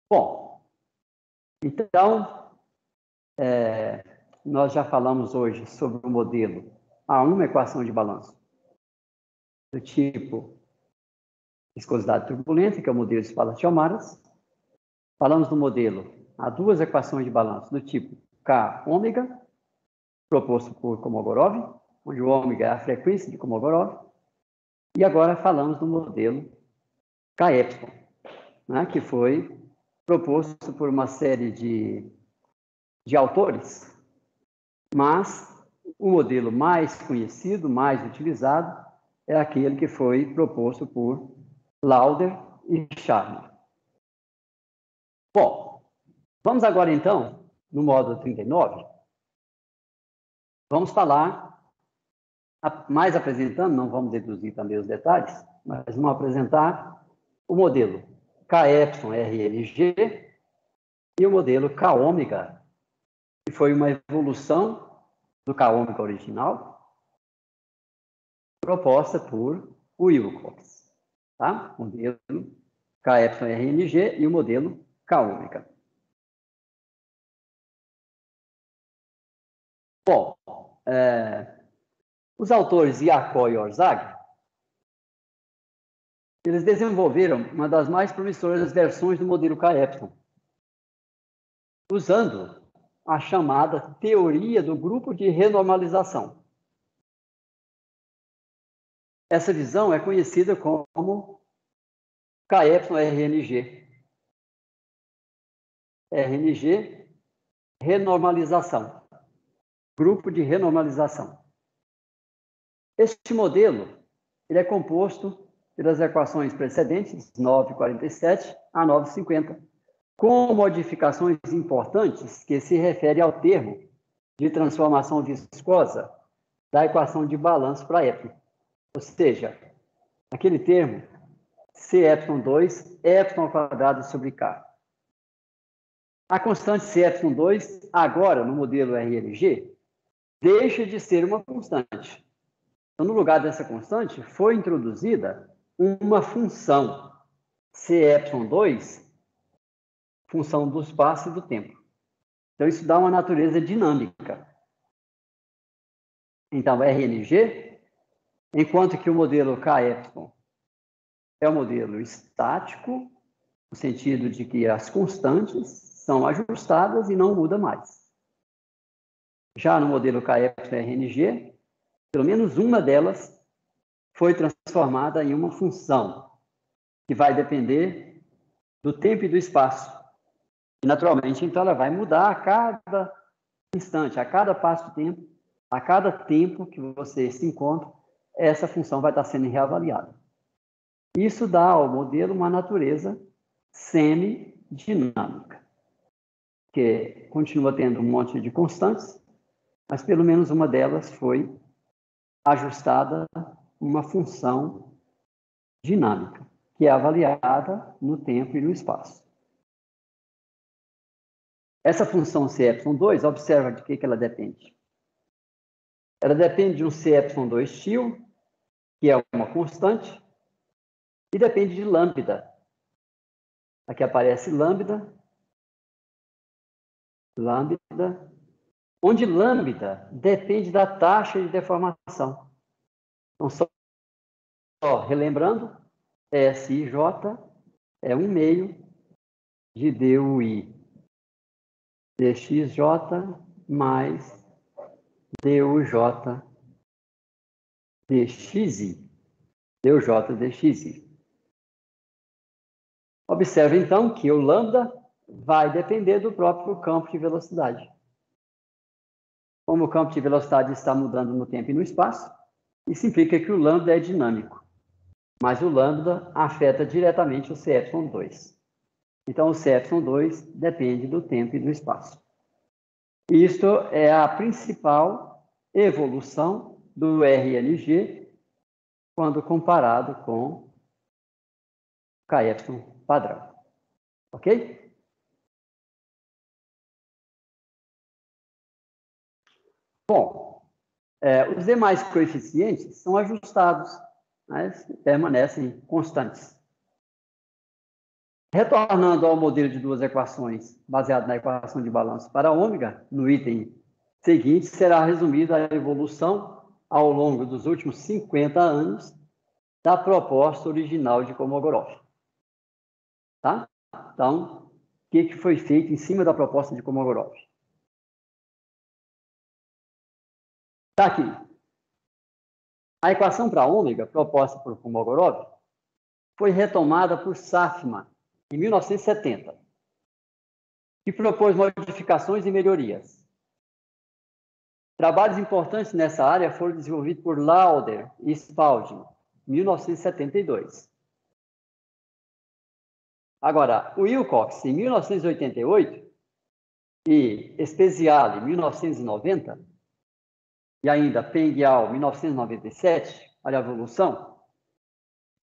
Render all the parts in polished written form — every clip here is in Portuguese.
Bom, então, nós já falamos hoje sobre o modelo A1, equação de balanço, do tipo viscosidade turbulenta, que é o modelo de Spalart-Chalmers. Falamos do modelo A2, equações de balanço, do tipo K ômega, proposto por Kolmogorov, onde o ômega é a frequência de Kolmogorov. E agora falamos do modelo K epsilon, né, que foi proposto por uma série de autores, mas o modelo mais conhecido, mais utilizado, é aquele que foi proposto por Lauder e Sharma. Bom, vamos agora então, no módulo 39, vamos falar, mais apresentando, não vamos deduzir também os detalhes, mas vamos apresentar o modelo K epsilon RLG e o modelo K ômega, que foi uma evolução do K ômega original, proposta por Wilcox, tá? O modelo K epsilon RNG e o modelo K ômega. Bom, os autores Yarkó e Orzag, eles desenvolveram uma das mais promissoras versões do modelo K epsilon, usando a chamada teoria do grupo de renormalização. Essa visão é conhecida como K epsilon RNG. RNG, renormalização. Grupo de renormalização. Este modelo ele é composto pelas equações precedentes, 9,47 a 9,50, com modificações importantes que se referem ao termo de transformação viscosa da equação de balanço para epsilon. Ou seja, aquele termo C epsilon 2, epsilon ao quadrado sobre K. A constante C epsilon 2, agora no modelo RLG, deixa de ser uma constante. Então, no lugar dessa constante, foi introduzida uma função C epsilon 2, função do espaço e do tempo. Então, isso dá uma natureza dinâmica. Então, RNG, enquanto que o modelo K epsilon é um modelo estático, no sentido de que as constantes são ajustadas e não muda mais. Já no modelo K epsilon RNG, pelo menos uma delas foi transformada em uma função que vai depender do tempo e do espaço. E, naturalmente, então, ela vai mudar a cada instante, a cada passo do tempo, a cada tempo que você se encontra, essa função vai estar sendo reavaliada. Isso dá ao modelo uma natureza semidinâmica, que continua tendo um monte de constantes, mas pelo menos uma delas foi ajustada uma função dinâmica, que é avaliada no tempo e no espaço. Essa função C epsilon 2, observa de que ela depende. Ela depende de um C epsilon 2 tio, que é uma constante, e depende de lambda. Aqui aparece lambda, onde lambda depende da taxa de deformação. Então, só relembrando, SIJ é 1 meio de DUI dxj mais DUJ dxi. DUJ dxi. Observe, então, que o lambda vai depender do próprio campo de velocidade. Como o campo de velocidade está mudando no tempo e no espaço, isso implica que o lambda é dinâmico. Mas o lambda afeta diretamente o C epsilon 2. Então, o C epsilon 2 depende do tempo e do espaço. Isto é a principal evolução do RNG quando comparado com o K epsilon padrão. Ok? Bom, os demais coeficientes são ajustados, mas permanecem constantes. Retornando ao modelo de duas equações, baseado na equação de balanço para ômega, no item seguinte, será resumida a evolução ao longo dos últimos 50 anos da proposta original de Kolmogorov. Tá? Então, o que foi feito em cima da proposta de Kolmogorov? Está aqui. A equação para ômega, proposta por Kolmogorov, foi retomada por Safman, em 1970, que propôs modificações e melhorias. Trabalhos importantes nessa área foram desenvolvidos por Lauder e Spalding, em 1972. Agora, Wilcox, em 1988, e Speziale, em 1990, e ainda Peng al, 1997, olha a evolução,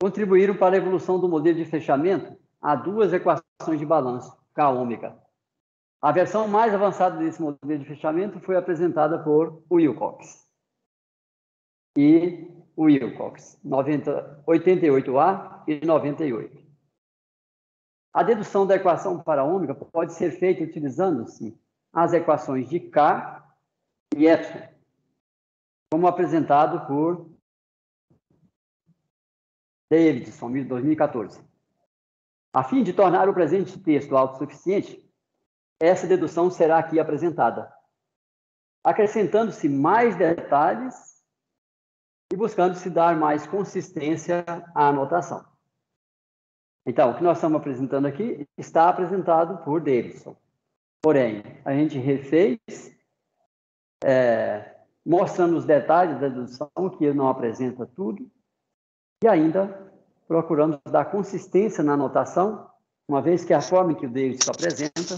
contribuíram para a evolução do modelo de fechamento a duas equações de balanço, K-ômega. A versão mais avançada desse modelo de fechamento foi apresentada por Wilcox. E Wilcox, 88A e 98. A dedução da equação para ômega pode ser feita utilizando-se as equações de K e epsilon, como apresentado por Davidson, 2014. A fim de tornar o presente texto autossuficiente, essa dedução será aqui apresentada, acrescentando-se mais detalhes e buscando-se dar mais consistência à anotação. Então, o que nós estamos apresentando aqui está apresentado por Davidson. Porém, a gente refez, mostrando os detalhes da dedução, que ele não apresenta tudo, e ainda procuramos dar consistência na anotação, uma vez que a forma que o Davidson apresenta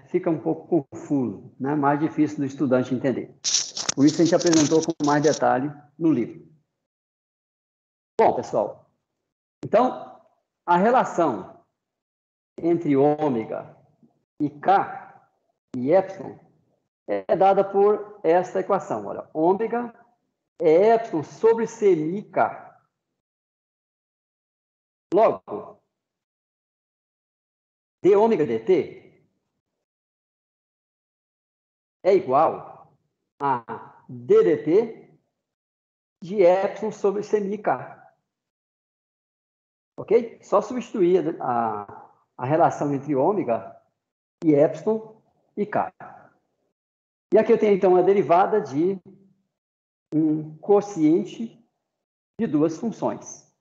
fica um pouco confuso, né? Mais difícil do estudante entender. Por isso a gente apresentou com mais detalhe no livro. Bom, pessoal, então, a relação entre ômega e K e epsilon é dada por esta equação. Olha, ômega é epsilon sobre semi K. Logo, d ômega dt é igual a ddt de epsilon sobre semi K. Ok? Só substituir a relação entre ômega e epsilon e K. E aqui eu tenho, então, a derivada de um quociente de duas funções.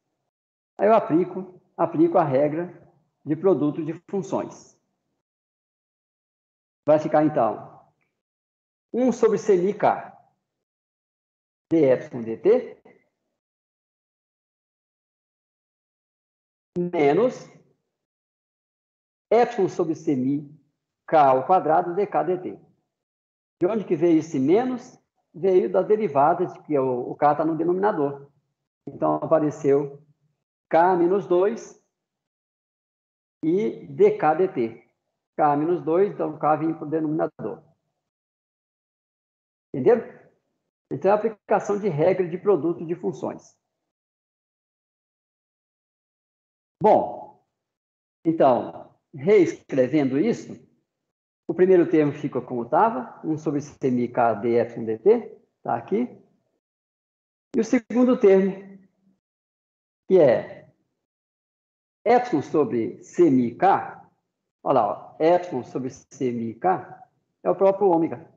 Aí eu aplico a regra de produto de funções. Vai ficar, então, 1 sobre semi K d epsilon dt menos epsilon sobre semi K ao quadrado dk dt. De onde que veio esse menos? Veio da derivada, de que o K está no denominador. Então, apareceu K menos 2 e dk dt. K menos 2, então K vem para o denominador. Entenderam? Então, é a aplicação de regra de produto de funções. Bom, então, reescrevendo isso, o primeiro termo fica como estava, 1 sobre semi K df dt, está aqui. E o segundo termo, que é epsilon sobre semi K, olha lá, ó, epsilon sobre semi K é o próprio ômega.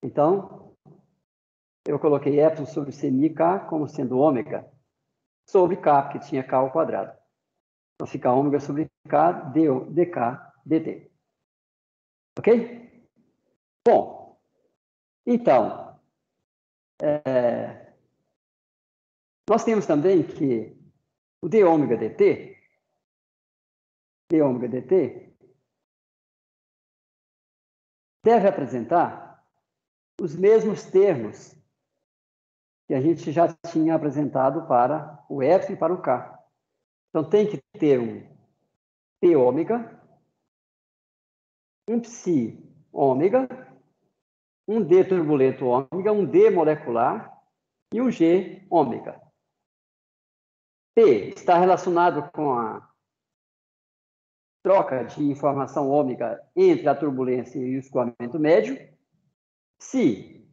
Então, eu coloquei epsilon sobre semi K como sendo ômega sobre K, porque tinha K ao quadrado. Então, fica ômega sobre K dk dt. Ok? Bom, então, nós temos também que o d ômega dt deve apresentar os mesmos termos que a gente já tinha apresentado para o epsilon e para o K. Então, tem que ter um p ômega, um psi ômega, um d turbulento ômega, um d molecular e um g ômega. P está relacionado com a troca de informação ômega entre a turbulência e o escoamento médio. Si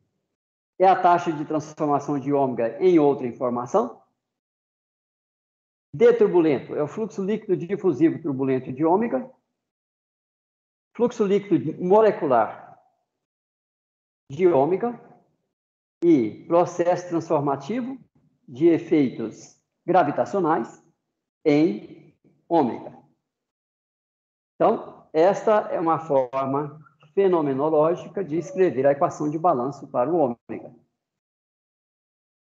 é a taxa de transformação de ômega em outra informação. D turbulento é o fluxo líquido difusivo turbulento de ômega. Fluxo líquido molecular de ômega. E processo transformativo de efeitos gravitacionais em ômega. Então, esta é uma forma fenomenológica de escrever a equação de balanço para o ômega.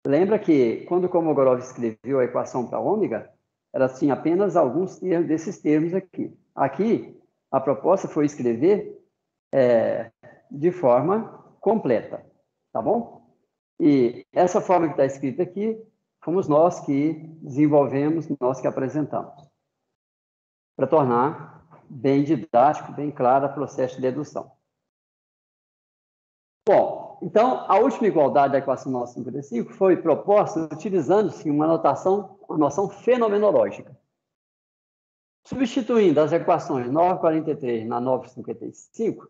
Lembra que, quando Kolmogorov escreveu a equação para ômega, ela tinha apenas alguns desses termos aqui. Aqui, a proposta foi escrever de forma completa, tá bom? E essa forma que está escrita aqui, fomos nós que desenvolvemos, nós que apresentamos, para tornar bem didático, bem claro o processo de dedução. Bom, então, a última igualdade da equação 955 foi proposta utilizando-se uma noção fenomenológica. Substituindo as equações 943 na 955,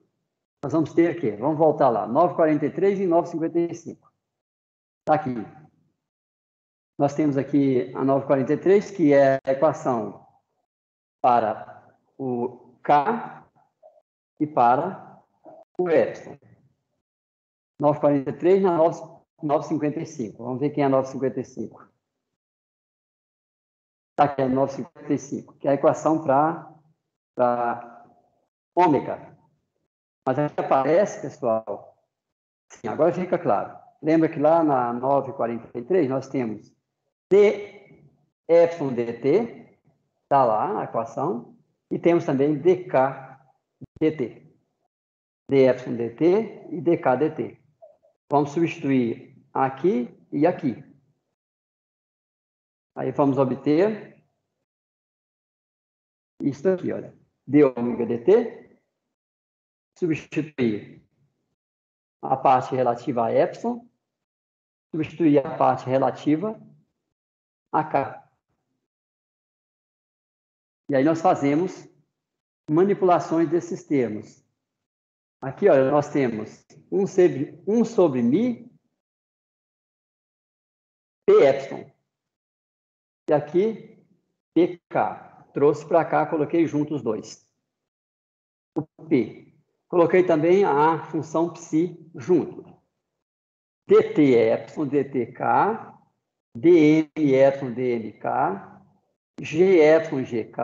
nós vamos ter aqui, vamos voltar lá, 943 e 955. Está aqui. Nós temos aqui a 943, que é a equação para o K e para o epsilon. 943 na 955. Vamos ver quem é a 955. Está aqui a 955, que é a equação para ômega. Mas aqui aparece, pessoal, sim, agora fica claro. Lembra que lá na 943 nós temos d epsilon dt, está lá a equação, e temos também dk dt. d epsilon dt e dk dt. Vamos substituir aqui e aqui. Aí vamos obter isso aqui, olha. d ômega dt, substituir a parte relativa a epsilon, substituir a parte relativa a k. E aí nós fazemos manipulações desses termos. Aqui, olha, nós temos 1 sobre μ p epsilon. E aqui, pk. Trouxe para cá, coloquei junto os dois. O p. Coloquei também a função psi junto. dt epsilon, dtk, dm epsilon, dmk, g epsilon, gk.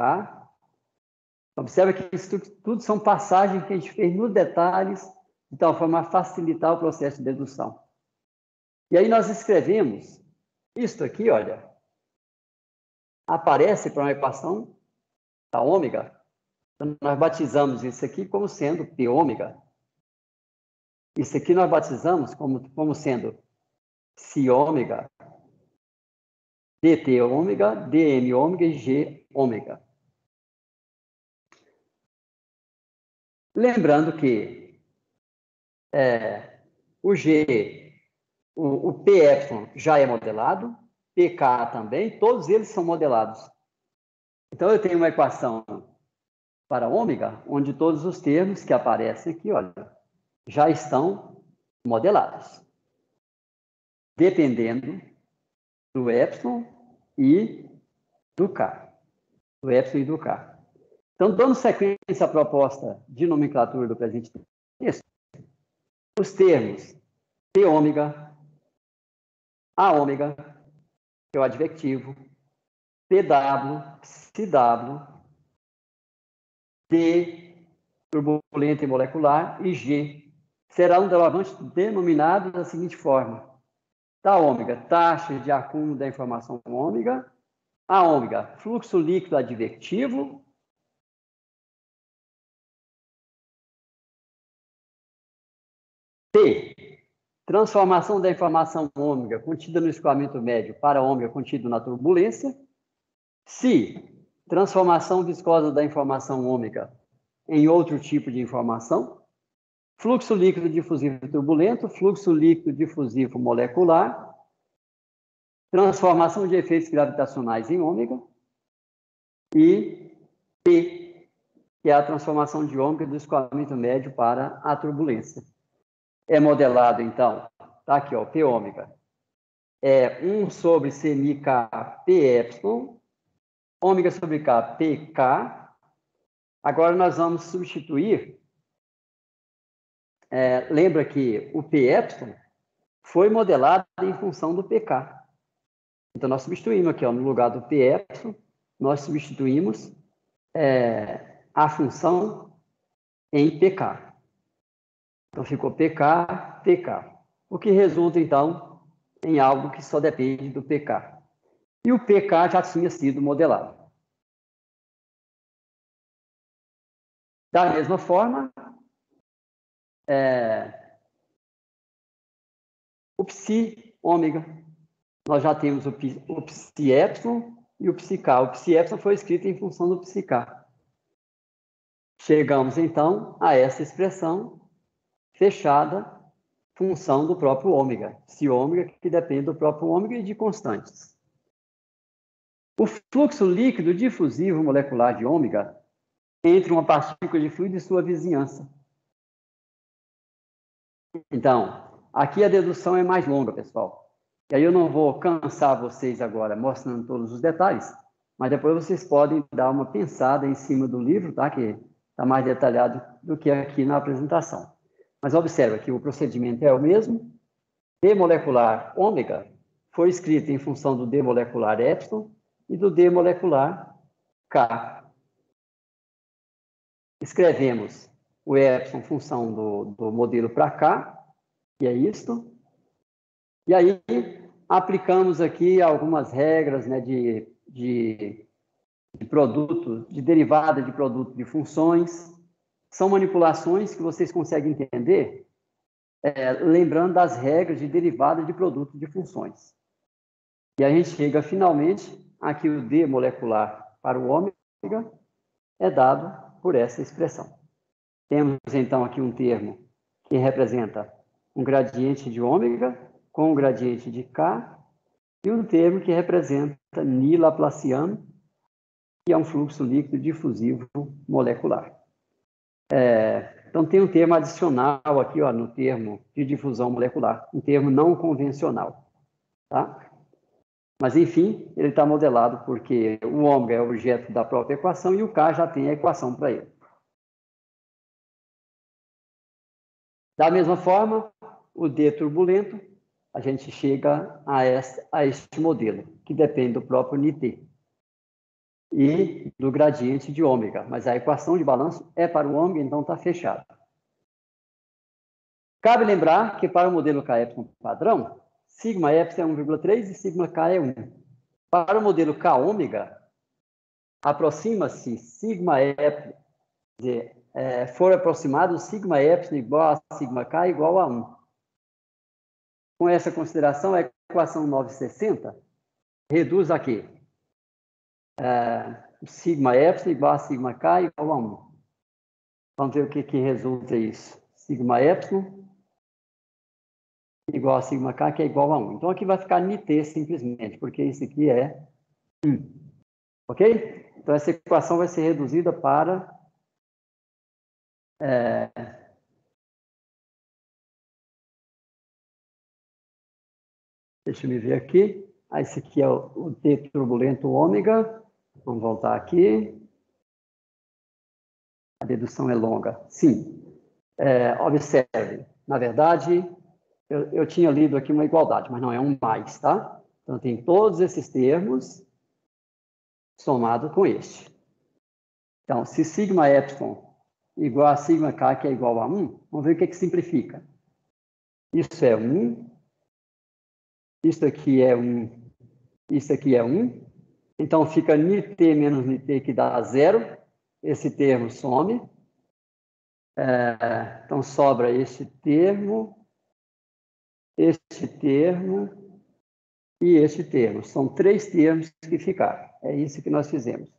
Observa que isso tudo são passagens que a gente fez nos detalhes, de tal forma a facilitar o processo de dedução. E aí nós escrevemos isto aqui, olha, aparece para uma equação da ômega. Então, nós batizamos isso aqui como sendo P ômega. Isso aqui nós batizamos como sendo Psi ômega, dt ômega, dm ômega e g ômega. Lembrando que o G, o P epsilon já é modelado, PK também, todos eles são modelados. Então, eu tenho uma equação para ômega, onde todos os termos que aparecem aqui, olha, já estão modelados, dependendo do epsilon e do K. Do epsilon e do K. Então, dando sequência à proposta de nomenclatura do presente texto, os termos P ômega, A ômega, que é o advectivo, PW, PSW, D, turbulento e molecular, e G, serão denominados da seguinte forma. Tá ômega, taxa de acúmulo da informação ômega. A ômega, fluxo líquido advectivo. T, transformação da informação ômega contida no escoamento médio para ômega contido na turbulência. Si, transformação viscosa da informação ômega em outro tipo de informação. Fluxo líquido difusivo turbulento, fluxo líquido difusivo molecular. transformação de efeitos gravitacionais em ômega, e P, que é a transformação de ômega do escoamento médio para a turbulência. É modelado, então, tá aqui, ó, P ômega. É 1 sobre semi K P epsilon, ômega sobre K PK. Agora nós vamos substituir, lembra que o P epsilon foi modelado em função do PK. Então nós substituímos aqui, ó, no lugar do P epsilon, nós substituímos a função em PK. Então ficou PK, PK. O que resulta, então, em algo que só depende do PK. E o PK já tinha sido modelado. Da mesma forma, o psi ômega. Nós já temos o psi epsilon e o psi k. O psi epsilon foi escrito em função do psi k. Chegamos, então, a essa expressão fechada, função do próprio ômega. Psi ômega, que depende do próprio ômega e de constantes. O fluxo líquido difusivo molecular de ômega entre uma partícula de fluido e sua vizinhança. Então, aqui a dedução é mais longa, pessoal. E aí eu não vou cansar vocês agora mostrando todos os detalhes, mas depois vocês podem dar uma pensada em cima do livro, tá? Que está mais detalhado do que aqui na apresentação. Mas observa que o procedimento é o mesmo. D molecular ômega foi escrito em função do D molecular epsilon e do D molecular K. Escrevemos o epsilon em função do modelo para cá, que é isto. E aí aplicamos aqui algumas regras, né, de produto, de derivada de produto de funções. São manipulações que vocês conseguem entender lembrando das regras de derivada de produto de funções. E a gente chega finalmente aqui o D molecular para o ômega é dado por essa expressão. Temos então aqui um termo que representa um gradiente de ômega com um gradiente de K e um termo que representa Ni laplaciano, que é um fluxo líquido difusivo molecular. Então, tem um termo adicional aqui, ó, no termo de difusão molecular, um termo não convencional. Tá? Mas, enfim, ele está modelado porque o ômega é objeto da própria equação e o K já tem a equação para ele. Da mesma forma, o D turbulento, a gente chega a este modelo, que depende do próprio Nit e do gradiente de ômega. Mas a equação de balanço é para o ômega, então está fechado. Cabe lembrar que para o modelo K padrão, sigma epsilon é 1,3 e sigma K é 1. Para o modelo K ômega, aproxima-se sigma epsilon, for aproximado sigma epsilon igual a sigma K igual a 1. Com essa consideração, a equação 960 reduz a quê? Sigma epsilon igual a sigma K igual a 1. Vamos ver o que resulta isso. Sigma epsilon igual a sigma K, que é igual a 1. Então, aqui vai ficar Nit simplesmente, porque isso aqui é 1. Ok? Então, essa equação vai ser reduzida para... deixa eu me ver aqui. Esse aqui é o T turbulento ômega. Vamos voltar aqui. A dedução é longa. Sim. Observe. Na verdade, eu tinha lido aqui uma igualdade, mas não é um mais, tá? Então, tem todos esses termos somado com este. Então, se sigma epsilon igual a sigma K, que é igual a 1, vamos ver o que simplifica. Isso é 1, isso aqui é 1, isso aqui é 1. Então, fica Nit menos Nit, que dá 0. Esse termo some. Então, sobra este termo e este termo. São 3 termos que ficaram. É isso que nós fizemos.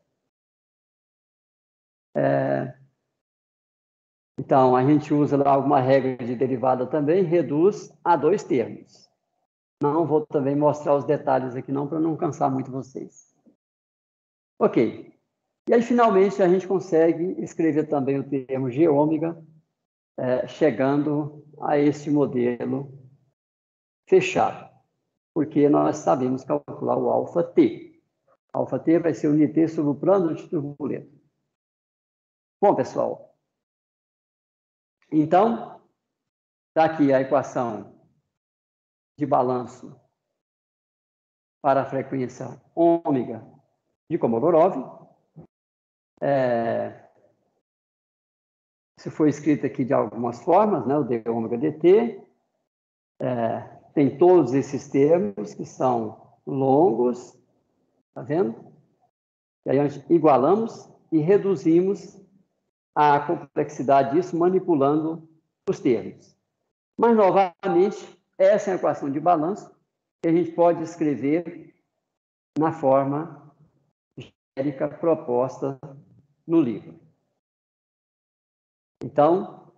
Então, a gente usa lá alguma regra de derivada também, reduz a 2 termos. Não vou também mostrar os detalhes aqui não, para não cansar muito vocês. Ok. E aí, finalmente, a gente consegue escrever também o termo G ômega, chegando a este modelo fechado, porque nós sabemos calcular o alfa T. Alfa T vai ser o Nt sobre o plano de turbulento. Bom, pessoal, então, está aqui a equação de balanço para a frequência ômega de Kolmogorov. Isso foi escrito aqui de algumas formas, né? O d ômega dt. Tem todos esses termos que são longos, tá vendo? E aí nós igualamos e reduzimos a complexidade disso manipulando os termos. Mas, novamente, essa é a equação de balanço que a gente pode escrever na forma genérica proposta no livro. Então,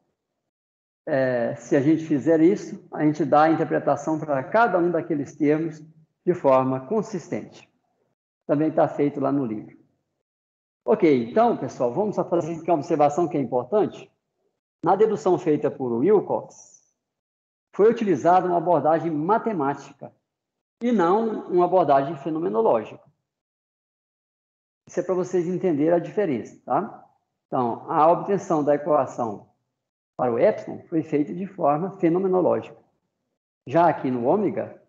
se a gente fizer isso, a gente dá a interpretação para cada um daqueles termos de forma consistente. Também está feito lá no livro. Ok, então, pessoal, vamos fazer uma observação que é importante. Na dedução feita por Wilcox, foi utilizada uma abordagem matemática e não uma abordagem fenomenológica. Isso é para vocês entenderem a diferença, tá? Então, a obtenção da equação para o epsilon foi feita de forma fenomenológica. Já aqui no ômega,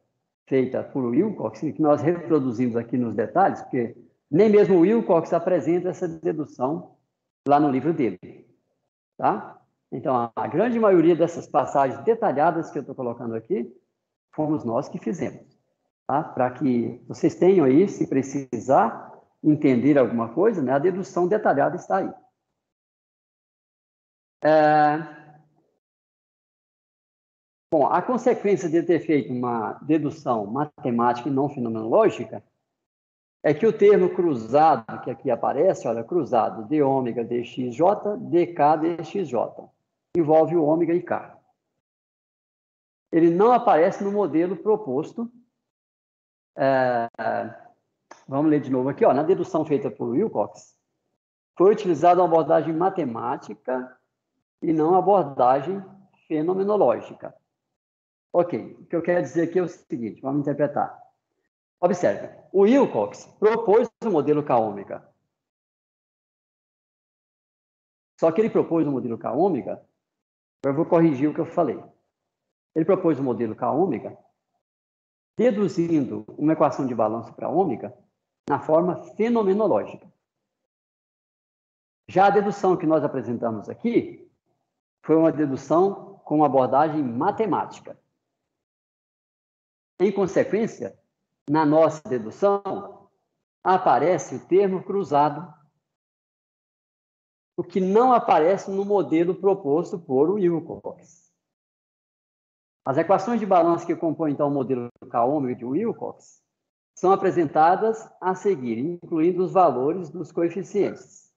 feita por Wilcox, que nós reproduzimos aqui nos detalhes, porque nem mesmo o Wilcox apresenta essa dedução lá no livro dele, tá? Então, a grande maioria dessas passagens detalhadas que eu estou colocando aqui, fomos nós que fizemos, tá? Para que vocês tenham aí, se precisar entender alguma coisa, né? A dedução detalhada está aí. Bom, a consequência de ter feito uma dedução matemática e não fenomenológica é que o termo cruzado, que aqui aparece, olha, cruzado, d ômega dxj, dk dxj, envolve o ômega e k. Ele não aparece no modelo proposto. Vamos ler de novo aqui, ó, na dedução feita por Wilcox, foi utilizada uma abordagem matemática e não abordagem fenomenológica. Ok, o que eu quero dizer aqui é o seguinte, vamos interpretar. Observe, o Wilcox propôs o modelo K-ômega. Só que ele propôs o modelo K-ômega, eu vou corrigir o que eu falei. Ele propôs o modelo K-ômega, deduzindo uma equação de balanço para ômega na forma fenomenológica. Já a dedução que nós apresentamos aqui foi uma dedução com abordagem matemática. Em consequência, na nossa dedução, aparece o termo cruzado, o que não aparece no modelo proposto por Wilcox. As equações de balanço que compõem, então, o modelo K-ômega de Wilcox são apresentadas a seguir, incluindo os valores dos coeficientes.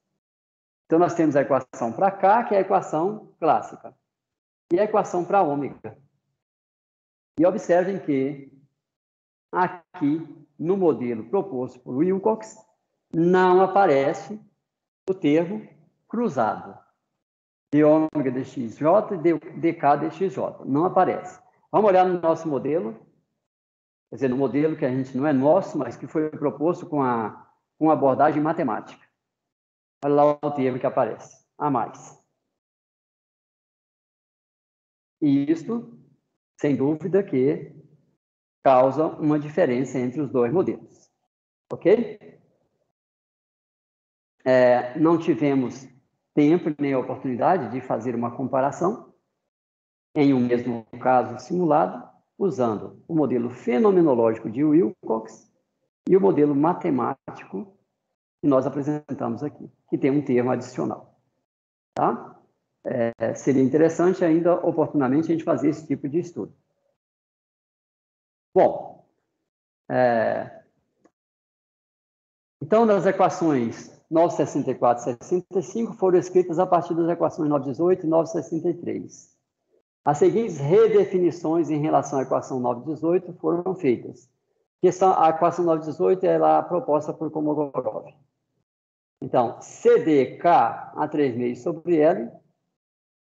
Então, nós temos a equação para K, que é a equação clássica, e a equação para ômega. E observem que aqui, no modelo proposto por Wilcox, não aparece o termo cruzado. D ômega dxj e dk dxj. Não aparece. Vamos olhar no nosso modelo. Quer dizer, no modelo que a gente não é nosso, mas que foi proposto com a abordagem matemática. Olha lá o termo que aparece. A mais. E isto, sem dúvida, que causa uma diferença entre os dois modelos. Ok? Não tivemos tempo nem oportunidade de fazer uma comparação em um mesmo caso simulado, usando o modelo fenomenológico de Wilcox e o modelo matemático que nós apresentamos aqui, que tem um termo adicional. Tá? Seria interessante ainda, oportunamente, a gente fazer esse tipo de estudo. Bom, então, nas equações 964 e 65 foram escritas a partir das equações 918 e 963. As seguintes redefinições em relação à equação 918 foram feitas. A equação 918 é proposta por Kolmogorov. Então, CDK a 3 meios sobre L,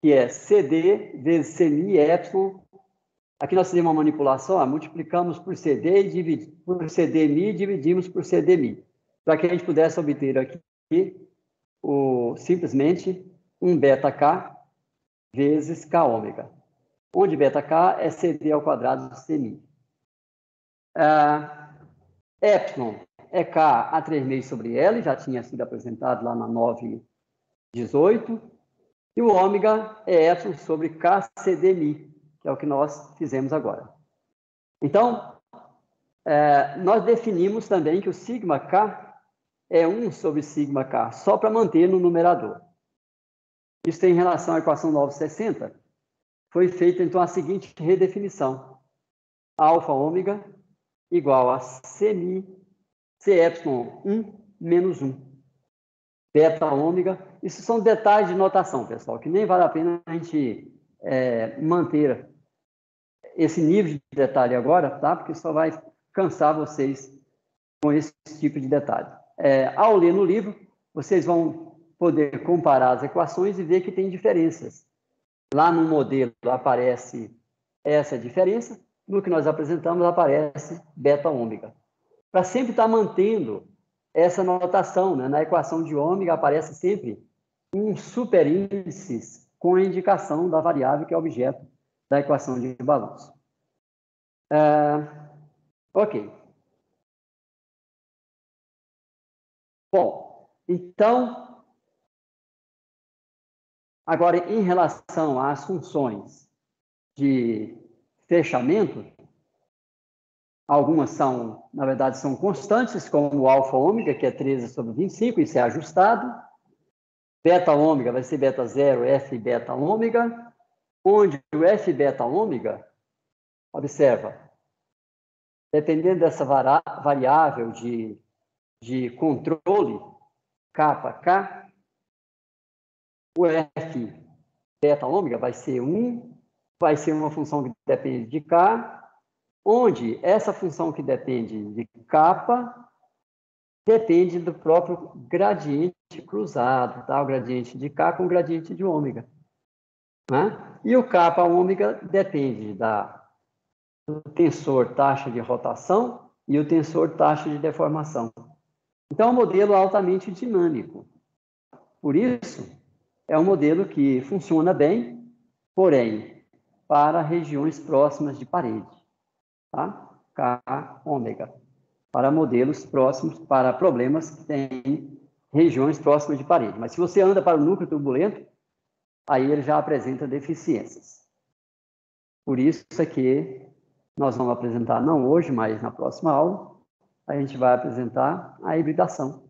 que é CD vezes CMI epsilon. Aqui nós fizemos uma manipulação, multiplicamos por CD e por CDMI e dividimos por CDMI, para que a gente pudesse obter aqui simplesmente um beta-K vezes K ômega, onde beta-K é CD ao quadrado de CMI. Epsilon é K a 3 meios sobre L, já tinha sido apresentado lá na 918, e o ômega é epsilon sobre K CDMI, que é o que nós fizemos agora. Então, nós definimos também que o sigma K é 1 sobre sigma K, só para manter no numerador. Isso tem relação à equação 960. Foi feita, então, a seguinte redefinição. Alfa ômega igual a CMI, C epsilon 1 menos 1. Beta ômega. Isso são detalhes de notação, pessoal, que nem vale a pena a gente manter esse nível de detalhe agora, tá? Porque só vai cansar vocês com esse tipo de detalhe. Ao ler no livro, vocês vão poder comparar as equações e ver que tem diferenças. Lá no modelo aparece essa diferença, no que nós apresentamos aparece beta ômega. Para sempre estar mantendo essa notação, né? Na equação de ômega aparece sempre um superíndice com a indicação da variável que é objeto da equação de balanço. Ok. Bom, então, agora em relação às funções de fechamento, algumas são, na verdade, são constantes, como o alfa ômega, que é 13 sobre 25, isso é ajustado. Beta ômega vai ser beta 0, F beta ômega, onde o F beta ômega, observa, dependendo dessa variável de controle, kappa K, o F beta ômega vai ser 1, vai ser uma função que depende de K, onde essa função que depende de kappa depende do próprio gradiente cruzado, tá? O gradiente de K com o gradiente de ômega. Né? E o kappa ômega depende do tensor taxa de rotação e o tensor taxa de deformação. Então, é um modelo altamente dinâmico. Por isso, é um modelo que funciona bem, porém, para regiões próximas de parede. Tá? K ômega. Para modelos próximos, para problemas que têm regiões próximas de parede. Mas se você anda para o núcleo turbulento, aí ele já apresenta deficiências. Por isso aqui, nós vamos apresentar, não hoje, mas na próxima aula, a gente vai apresentar a hibridação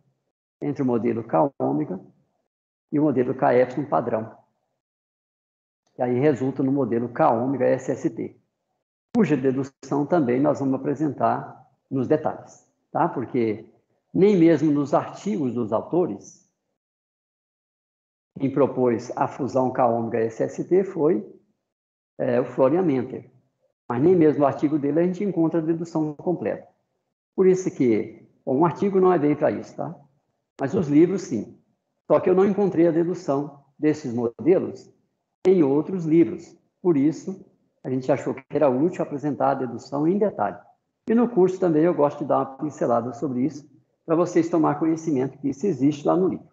entre o modelo K ômega e o modelo K epsilon padrão. E aí resulta no modelo K ômega SST, cuja dedução também nós vamos apresentar nos detalhes, tá? Porque nem mesmo nos artigos dos autores, quem propôs a fusão K ômega SST foi o Florian Menter. Mas nem mesmo no artigo dele a gente encontra a dedução completa. Por isso que um artigo não é bem para isso, tá? Mas os livros, sim. Só que eu não encontrei a dedução desses modelos em outros livros. Por isso, a gente achou que era útil apresentar a dedução em detalhe. E no curso também eu gosto de dar uma pincelada sobre isso, para vocês tomar conhecimento que isso existe lá no livro.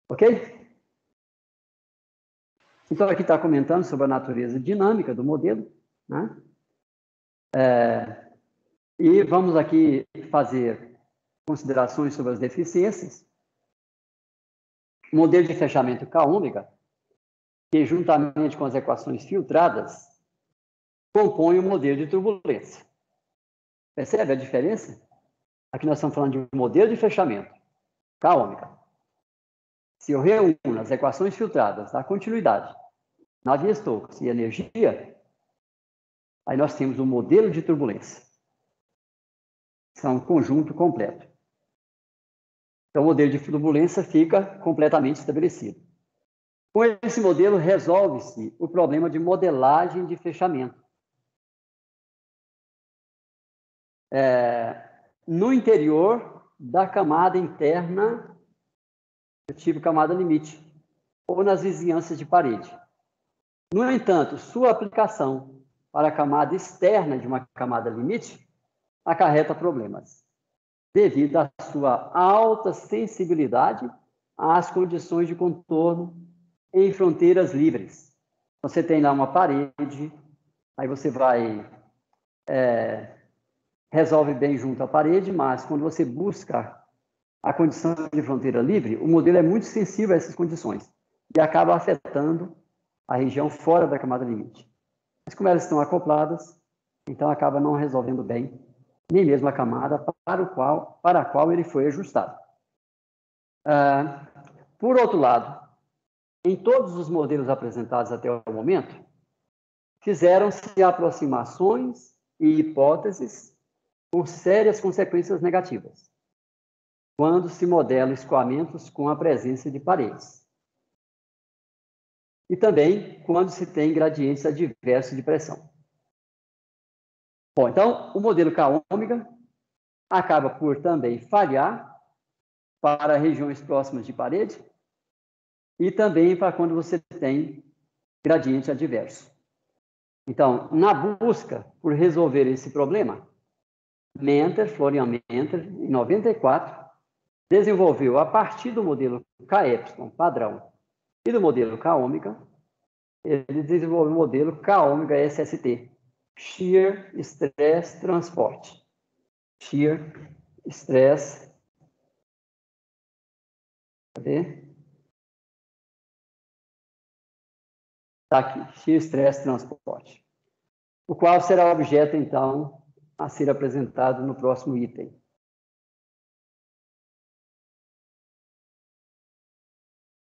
Ok? Então, aqui está comentando sobre a natureza dinâmica do modelo, né? E vamos aqui fazer considerações sobre as deficiências. O modelo de fechamento K ômega, que juntamente com as equações filtradas, compõe o modelo de turbulência. Percebe a diferença? Aqui nós estamos falando de um modelo de fechamento, K ômega. Se eu reúno as equações filtradas da continuidade, Navier-Stokes e energia, aí nós temos um modelo de turbulência. São um conjunto completo. Então, o modelo de turbulência fica completamente estabelecido. Com esse modelo, resolve-se o problema de modelagem de fechamento. No interior da camada interna do tipo camada limite, ou nas vizinhanças de parede. No entanto, sua aplicação para a camada externa de uma camada limite acarreta problemas, devido à sua alta sensibilidade às condições de contorno em fronteiras livres. Você tem lá uma parede, aí você vai resolve bem junto à parede, mas quando você busca a condição de fronteira livre, o modelo é muito sensível a essas condições e acaba afetando a região fora da camada limite. Mas como elas estão acopladas, então acaba não resolvendo bem nem mesmo a camada para a qual ele foi ajustado. Por outro lado, em todos os modelos apresentados até o momento, fizeram-se aproximações e hipóteses com sérias consequências negativas, quando se modela escoamentos com a presença de paredes. E também quando se tem gradientes adversos de pressão. Bom, então, o modelo K-ômega acaba por também falhar para regiões próximas de parede e também para quando você tem gradiente adverso. Então, na busca por resolver esse problema, Florian Menter, em 94, desenvolveu, a partir do modelo KY padrão e do modelo K-ômega, ele desenvolveu o modelo K-ômega SST, Shear Stress Transport. Shear Stress. Cadê? Está aqui, Shear Stress Transport. O qual será objeto, então, a ser apresentado no próximo item.